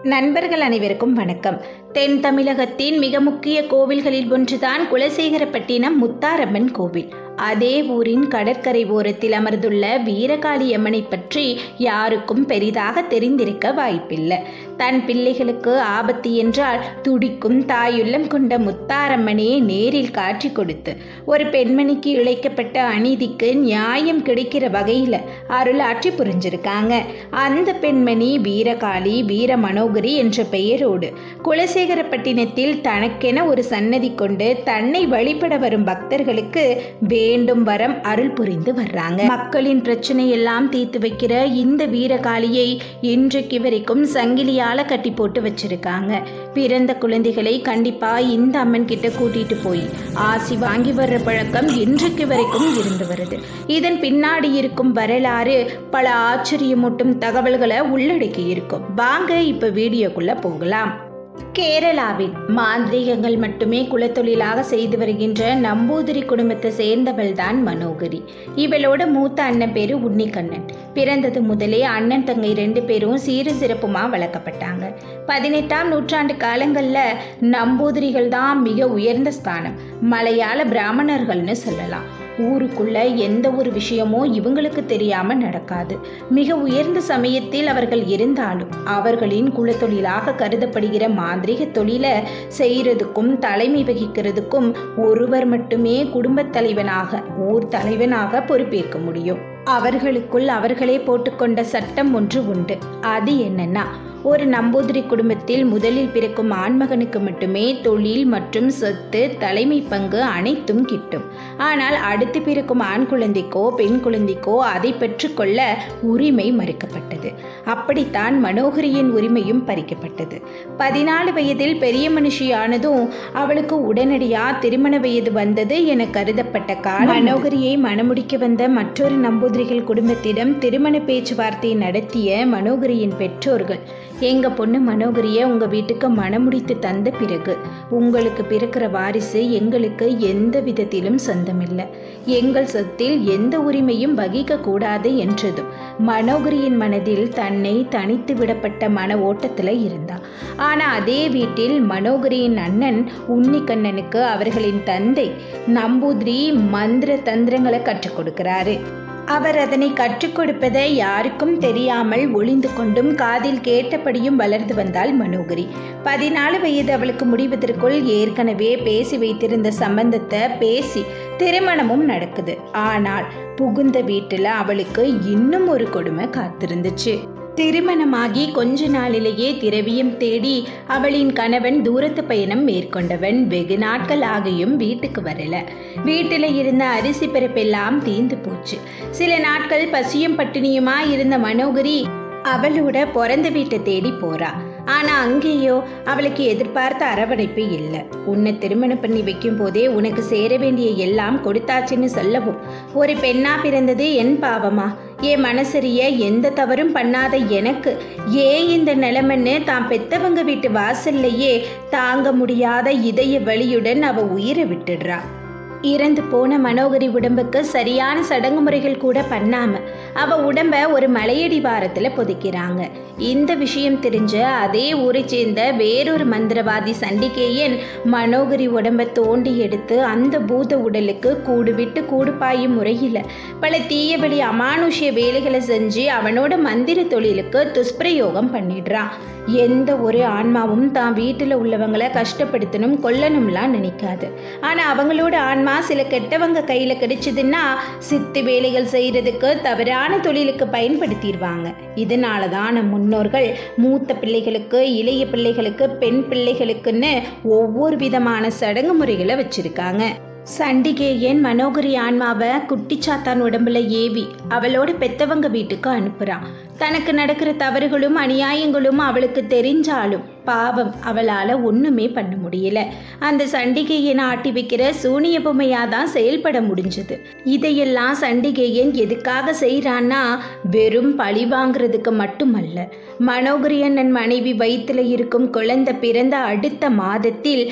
நண்பர்கள் அனைவருக்கும் வணக்கம். தென் தமிழகத்தின் மிக முக்கிய கோவில்களில் ஒன்றுதான் குலசேகரப்பட்டினம் முத்தாரம்மன் கோவில். அதே ஊரின் கடற்கரை ஓரத்தில் அமர்ந்துள்ள வீரகாளி அம்மனை பற்றி யாருக்கும் பெரிதாக தெரிந்திருக்க வாய்ப்பில்லை. தன் பிள்ளைகளுக்கு ஆபத்து என்றால் துடிக்கும் தாயுள்ளம் கொண்ட முத்தாரம்மனே நேரில் காட்சி கொடுத்து ஒரு பெண்மணிக்கு இழைக்கப்பட்ட அநீதிக்கு நியாயம் கிடைக்கிற வகையில் அருளாட்சி புரிஞ்சிருக்காங்க. அந்த பெண்மணி வீரகாளி வீரமனோகரி என்ற பெயரோடு குலசேகரப்பட்டினத்தில் தனக்கென ஒரு சன்னதி கொண்டு தன்னை வழிபட வரும் பக்தர்களுக்கு வேண்டும் வரம் அருள் புரிந்து வர்றாங்க. மக்களின் பிரச்சனை எல்லாம் தீர்த்து வைக்கிற இந்த வீரகாளியை இன்றைக்கு வரைக்கும் சங்கிலியால கட்டி போட்டு வச்சிருக்காங்க. பிறந்த குழந்தைகளை கண்டிப்பா இந்த அம்மன் கிட்ட கூட்டிட்டு போய் ஆசி வாங்கி வர்ற பழக்கம் இன்றைக்கு வரைக்கும் இருந்து வருது. இதன் பின்னாடி இருக்கும் வரலாறு பல ஆச்சரியமூட்டும் தகவல்களை உள்ளடக்கி இருக்கும். வாங்க இப்ப வீடியோக்குள்ள போகலாம். கேரளாவில் மாந்திரீகங்கள் மட்டுமே குலத்தொழிலாக செய்து வருகின்ற நம்பூதிரி குடும்பத்தை சேர்ந்தவள் தான் மனோகரி. இவளோட மூத்த அண்ணன் பேரு உன்னிக்கண்ணன். பிறந்தது முதலே அண்ணன் தங்கை 2 பேரும் சீரு சிறப்புமா வளர்க்கப்பட்டாங்க. 18ஆம் நூற்றாண்டு காலங்களில் நம்பூதிரிகள் தான் மிக உயர்ந்த ஸ்தானம். மலையாள பிராமணர்கள்னு சொல்லலாம். ஊருக்குள்ள எந்த ஒரு விஷயமும் இவங்களுக்கு தெரியாம நடக்காது. மிக உயர்ந்த சமயத்தில் அவர்கள் இருந்தாலும் அவர்களின் குலத்தொழிலாக கருதப்படுகிற மாந்திரிக தொழிலை செய்யறதுக்கும் தலைமை வகிக்கிறதுக்கும் ஒருவர் மட்டுமே குடும்பத் தலைவனாக ஊர் தலைவனாக பொறுப்பேற்க முடியும். அவர்களுக்குள் அவர்களே போட்டுக்கொண்ட சட்டம் ஒன்று உண்டு. அது என்னன்னா, ஒரு நம்பூதிரி குடும்பத்தில் முதலில் பிறக்கும் ஆண்மகனுக்கு மட்டுமே தொழில் மற்றும் சொத்து தலைமை பங்கு அனைத்தும் கிட்டும். ஆனால் அடுத்து பிறக்கும் ஆண் குழந்தைக்கோ பெண் குழந்தைக்கோ அதை பெற்றுக்கொள்ள உரிமை மறுக்கப்பட்டது. அப்படித்தான் மனோகரியின் உரிமையும் பறிக்கப்பட்டது. 14 வயதில் பெரிய மனுஷியானதும் அவளுக்கு உடனடியா திருமண வயது வந்தது என கருதப்பட்ட காலம். மனோகரியை மணமுடிக்க வந்த மற்றொரு நம்பூதிரிகள் குடும்பத்திடம் திருமண பேச்சுவார்த்தை நடத்திய மனோகரியின் பெற்றோர்கள், எங்க பொண்ணு மனோகரியை உங்க வீட்டுக்கு மணமுடித்து தந்த பிறகு உங்களுக்கு பிறக்கிற வாரிசு எங்களுக்கு எந்த விதத்திலும் சொந்தமில்லை, எங்கள் சொத்தில் எந்த உரிமையும் வகிக்க கூடாது என்றதும் மனோகரியின் மனதில் தன்னை தனித்து விடப்பட்ட மன ஓட்டத்தில் இருந்தார். ஆனால் அதே வீட்டில் மனோகரியின் அண்ணன் உன்னிக்கண்ணனுக்கு அவர்களின் தந்தை நம்பூதிரி மந்திர தந்திரங்களை கற்றுக் கொடுக்கிறாரு. அவர் அதனை கற்றுக் கொடுப்பதை யாருக்கும் தெரியாமல் ஒளிந்து கொண்டும் காதில் கேட்டபடியும் வளர்ந்து வந்தாள் மனோகரி. 14 வயது அவளுக்கு முடிவதற்குள் ஏற்கனவே பேசி வைத்திருந்த சம்பந்தத்தை பேசி திருமணமும் நடக்குது. ஆனால் புகுந்த வீட்டில் அவளுக்கு இன்னும் ஒரு கொடுமை காத்திருந்துச்சு. திருமணமாகி கொஞ்ச நாளிலேயே திரவியம் தேடி அவளின் கணவன் தூரத்து பயணம் மேற்கொண்டவன் வெகு நாட்கள் ஆகியும் வீட்டுக்கு வரல. வீட்டில் இருந்த அரிசி பருப்பெல்லாம் தீர்ந்து போச்சு. சில நாட்கள் பசியும் பட்டினியுமா இருந்த மனோகரி அவளோட பிறந்த வீட்டை தேடி போறா. ஆனா அங்கேயோ அவளுக்கு எதிர்பார்த்த அரவணைப்பு இல்லை. உன்னை திருமணம் பண்ணி வைக்கும் போதே உனக்கு சேர வேண்டிய எல்லாம் கொடுத்தாச்சுன்னு சொல்லவும், ஒரு பெண்ணா பிறந்தது என் பாவமா, என் மனசரிய எந்த தவறும் பண்ணாத எனக்கு ஏன் இந்த நிலைமைன்னு தான் பெத்தவங்க வீட்டு வாசல்லையே தாங்க முடியாத இதய வலியுடன் அவ உயிரை விட்டுடுறா. இறந்து போன மனோகரி உடம்புக்கு சரியான சடங்கு முறைகள் கூட பண்ணாம அவ உடம்ப ஒரு மலையடி வாரத்தில் புதைக்கிறாங்க. இந்த விஷயம் தெரிஞ்ச அதே ஊரை சேர்ந்த வேறொரு மந்திரவாதி சண்டிகேயன் மனோகரி உடம்பை தோண்டி எடுத்து அந்த பூத உடலுக்கு கூடு விட்டு கூடு பாயும் முறையில் பல தீயபலி அமானுஷ்ய வேலைகளை செஞ்சு அவனோட மந்திர தொழிலுக்கு துஷ்பிரயோகம் பண்ணிடுறான். எந்த ஒரு ஆன்மாவும் தான் வீட்டில் உள்ளவங்களை கஷ்டப்படுத்தணும் கொல்லணும்லாம் நினைக்காது. ஆனால் அவங்களோட ஆன்மா சில கெட்டவங்க கையில் கிடைச்சதுன்னா சித்து வேலைகள் செய்யறதுக்கு தவறான தொழிலுக்கு பயன்படுத்திடுவாங்க. இதனால தான் நம் முன்னோர்கள் மூத்த பிள்ளைகளுக்கு இளைய பிள்ளைகளுக்கு பெண் பிள்ளைகளுக்குன்னு ஒவ்வொரு விதமான சடங்கு முறைகளை வச்சிருக்காங்க. சண்டிகேயன் மனோகரி ஆன்மாவை குட்டிச்சாத்தான் உடம்புல ஏவி அவளோட பெத்தவங்க வீட்டுக்கு அனுப்புறான். தனக்கு நடக்கிற தவறுகளும் அநியாயங்களும் அவளுக்கு தெரிஞ்சாலும் பாவம் அவளால் ஒன்றுமே பண்ண முடியல. அந்த சண்டிகேயன் ஆட்டி வைக்கிற சூனிய பொம்மையாக தான் செயல்பட முடிஞ்சது. இதையெல்லாம் சண்டிகேயன் எதுக்காக செய்கிறான்னா வெறும் பழி வாங்கிறதுக்கு மட்டுமல்ல. மனோகரி அண்ணன் மனைவி வயிற்றில் இருக்கும் குழந்தை பிறந்த அடுத்த மாதத்தில்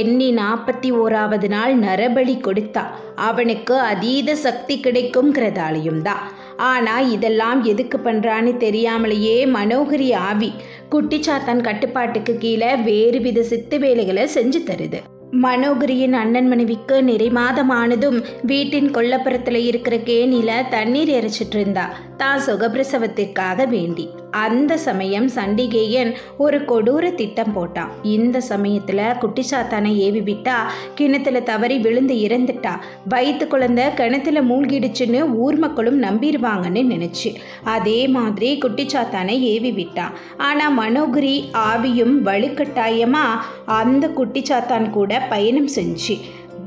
எண்ணி 41வது நாள் நரபலி கொடுத்தா அவனுக்கு அதீத சக்தி கிடைக்கும்ங்கிறதாலையும் தான். ஆனால் இதெல்லாம் எதுக்கு பண்ணுறான்னு தெரியாமலேயே மனோகரி ஆவி குட்டிச்சாத்தான் கட்டுப்பாட்டுக்கு கீழே வேறு வித சித்து வேலைகளை செஞ்சு தருது. மனோகரியின் அண்ணன் மனைவிக்கு நிறைமாதமானதும் வீட்டின் கொல்லப்புறத்தில் இருக்கிற கேணியில் தண்ணீர் இறைச்சிட்டு இருந்தா தான் சுகப்பிரசவத்திற்காக வேண்டி. அந்த சமயம் சண்டிகேயன் ஒரு கொடூர திட்டம் போட்டான். இந்த சமயத்தில் குட்டிச்சாத்தானை ஏவி விட்டா கிணத்துல தவறி விழுந்து இறந்துட்டா, வயிற்று குழந்தை கிணத்துல மூழ்கிடுச்சுன்னு ஊர் மக்களும் நம்பிடுவாங்கன்னு நினச்சி அதே மாதிரி குட்டிச்சாத்தானை ஏவி விட்டான். ஆனால் மனோகரி ஆவியும் வலுக்கட்டாயமாக அந்த குட்டிச்சாத்தான் கூட பயணம் செஞ்சு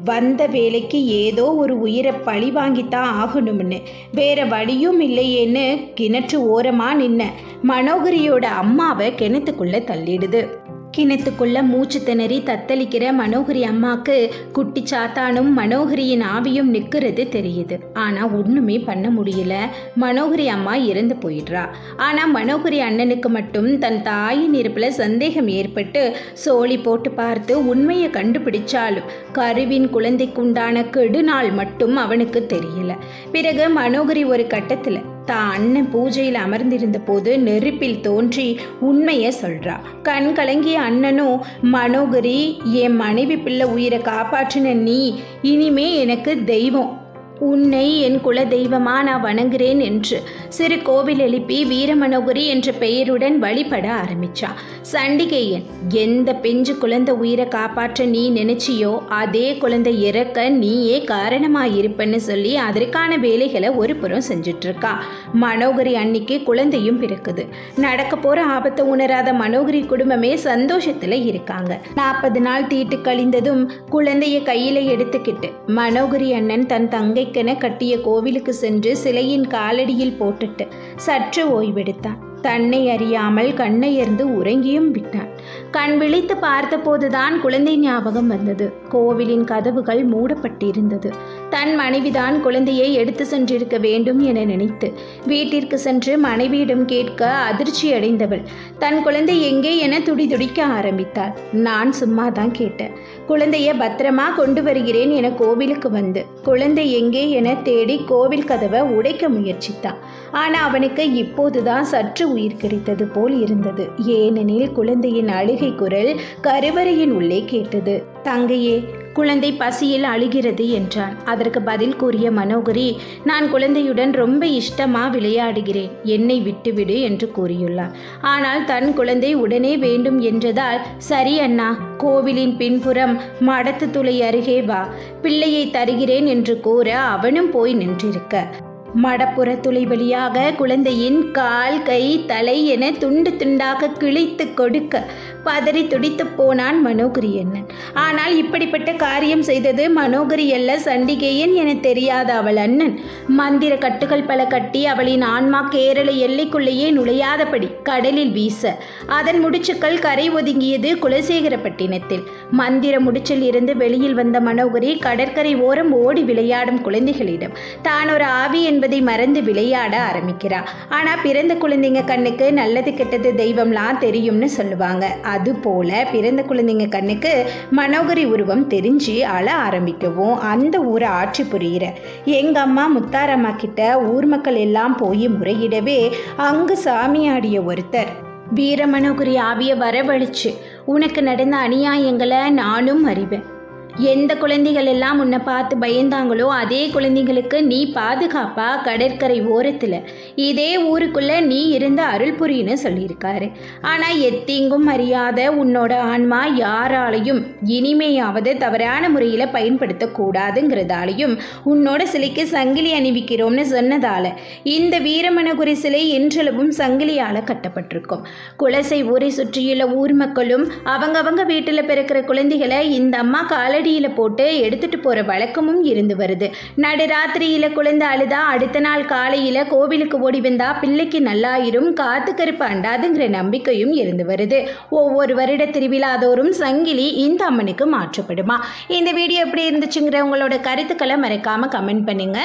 வந்த வேலைக்கு ஏதோ ஒரு உயிரை பழி வாங்கித்தான் ஆகணும்னு வேற வழியும் இல்லையேன்னு கிணற்று ஓரமாக நின்ன மனோகரியோட அம்மாவை கிணத்துக்குள்ளே தள்ளிடுது. கிணத்துக்குள்ள மூச்சு திணறி தத்தளிக்கிற மனோகரி அம்மாவுக்கு குட்டிச்சாத்தானும் மனோகரியின் ஆவியும் நிற்கிறது தெரியுது. ஆனால் ஒன்றுமே பண்ண முடியல. மனோகரி அம்மா இறந்து போயிடுறா. ஆனால் மனோகரி அண்ணனுக்கு மட்டும் தன் தாயின் இருப்பில் சந்தேகம் ஏற்பட்டு சோழி போட்டு பார்த்து உண்மையை கண்டுபிடிச்சாலும் கருவின் குழந்தைக்குண்டான கெடுநாள் மட்டும் அவனுக்கு தெரியல. பிறகு மனோகரி ஒரு கட்டத்தில் தான் அண்ணன் பூஜையில் அமர்ந்திருந்த போது நெருப்பில் தோன்றி உண்மையை சொல்றா. கண் கலங்கிய அண்ணனும், மனோகரி, என் மனைவி பிள்ளை உயிரை காப்பாற்றின நீ இனிமே எனக்கு தெய்வம், உன்னை என் குல தெய்வமா நான் வணங்குறேன் என்று சிறு கோவில் எழுப்பி வீரமனோகரி என்ற பெயருடன் வழிபட ஆரம்பிச்சான். சண்டிகேயன், எந்த பெஞ்சு குழந்தை உயிரை காப்பாற்ற நீ நினைச்சியோ அதே குழந்தை இறக்க நீயே காரணமாயிருப்பன்னு சொல்லி அதற்கான வேலைகளை ஒரு புறம் செஞ்சுட்டு இருக்கா. மனோகரி அன்னைக்கு குழந்தையும் பிறக்குது. நடக்க போற ஆபத்தை உணராத மனோகரி குடும்பமே சந்தோஷத்துல இருக்காங்க. 40 நாள் தீட்டு கழிந்ததும் குழந்தைய கையில எடுத்துக்கிட்டு மனோகரி அண்ணன் தன் தங்கை கட்டிய கோவிலுக்கு சென்று சிலையின் காலடியில் போட்டுட்டு சற்று ஓய்வெடுத்தான். தன்னை அறியாமல் கண்ணையர்ந்து உறங்கியும் விட்டான். கண் விழித்து பார்த்த போதுதான் குழந்தை ஞாபகம் வந்தது. கோவிலின் கதவுகள் மூடப்பட்டிருந்தது. தன் மனைவிதான் குழந்தையை எடுத்து சென்றிருக்க வேண்டும் என நினைத்து வீட்டிற்கு சென்று மனைவியிடம் கேட்க அதிர்ச்சி அடைந்தவள் தன் குழந்தை எங்கே என துடிதுடிக்க ஆரம்பித்தாள். நான் சும்மா தான் கேட்டேன். குழந்தைய பத்திரமா கொண்டு வருகிறேன் என கோவிலுக்கு வந்து குழந்தை எங்கே என தேடி கோவில் கதவை உடைக்க முயற்சித்தான். ஆனால் அவனுக்கு இப்போதுதான் சற்று உயிர் கிடைத்தது போல் இருந்தது. ஏனெனில் குழந்தையின் அழுகை குரல் கருவறையின் உள்ளே கேட்டது. தங்கையே, குழந்தை பசியில் அழுகிறது என்றான். அதற்கு பதில் கூறிய மனோகரி, நான் குழந்தையுடன் ரொம்ப இஷ்டமா விளையாடுகிறேன், என்னை விட்டுவிடு என்று கூறியுள்ளார். ஆனால் தன் குழந்தை உடனே வேண்டும் என்றதால், சரி அண்ணா, கோவிலின் பின்புறம் மடத்து துளை அருகே வா, பிள்ளையை தருகிறேன் என்று கூற அவனும் போய் நின்றிருக்க மடப்புற துளை வழியாக குழந்தையின் கால், கை, தலை என துண்டு துண்டாக கிழித்து கொடுக்க பதறி துடித்து போனான் மனோகரி அண்ணன். ஆனால் இப்படிப்பட்ட காரியம் செய்தது மனோகரி அல்ல, சண்டிகேயன் என தெரியாத அவள் அண்ணன் மந்திர கட்டுகள் பல கட்டி அவளின் ஆன்மா கேரள எல்லைக்குள்ளேயே நுழையாதபடி கடலில் வீச அதன் முடிச்சுக்கள் கரை ஒதுங்கியது குலசேகரப்பட்டினத்தில். மந்திர முடிச்சில் இருந்து வெளியில் வந்த மனோகரி கடற்கரை ஓரம் ஓடி விளையாடும் குழந்தைகளிடம் தான் ஒரு ஆவி என்பதை மறந்து விளையாட ஆரம்பிக்கிறார். ஆனால் பிறந்த குழந்தைங்க கண்ணுக்கு நல்லது கெட்டது தெய்வம்லாம் தெரியும்னு சொல்லுவாங்க. அதுபோல பிறந்த குழந்தைங்க கண்ணுக்கு மனோகரி உருவம் தெரிஞ்சு அழ ஆரம்பிக்கவும் அந்த ஊரை ஆட்சி புரிகிற எங்க அம்மா முத்தாரம்மா கிட்ட ஊர் மக்கள் எல்லாம் போய் முறையிடவே அங்கு சாமியாடிய ஒருத்தர் வீரமனோகரி ஆவிய வரவழைச்சு, உனக்கு நடந்த அநியாயங்களை நானும் அறிவேன், எந்த குழந்தைகள் எல்லாம் உன்னை பார்த்து பயந்தாங்களோ அதே குழந்தைங்களுக்கு நீ பாதுகாப்பா கடற்கரை ஓரத்தில் இதே ஊருக்குள்ள நீ இருந்த அருள் புரின்னு சொல்லியிருக்காரு. ஆனால் எத்தீங்கும் அறியாத உன்னோட ஆன்மா யாராலையும் இனிமையாவது தவறான முறையில் பயன்படுத்தக்கூடாதுங்கிறதாலையும் உன்னோட சிலைக்கு சங்கிலி அணிவிக்கிறோம்னு சொன்னதால இந்த வீரமனோகரி சிலை என்றளவும் சங்கிலியால் கட்டப்பட்டிருக்கும். குலசை ஊரை சுற்றியுள்ள ஊர் மக்களும் அவங்கவங்க வீட்டில் பிறக்கிற குழந்தைகளை இந்த அம்மா காலடியில் போட்டு எடுத்துட்டு போற வழக்கமும் இருந்து வருது. நடுராத்திரியில குழந்தை அழுதா அடுத்த நாள் காலையில கோவிலுக்கு ஓடி வந்தா பிள்ளைக்கு நல்லாயிரும், காத்து கருப்பு அண்டாதுங்கிற நம்பிக்கையும் இருந்து வருது. ஒவ்வொரு வருட திருவிழாதோறும் சங்கிலி இந்த அம்மனுக்கு மாற்றப்படுமா? இந்த வீடியோ எப்படி இருந்துச்சுங்கிற உங்களோட கருத்துக்களை மறக்காம கமெண்ட் பண்ணுங்க.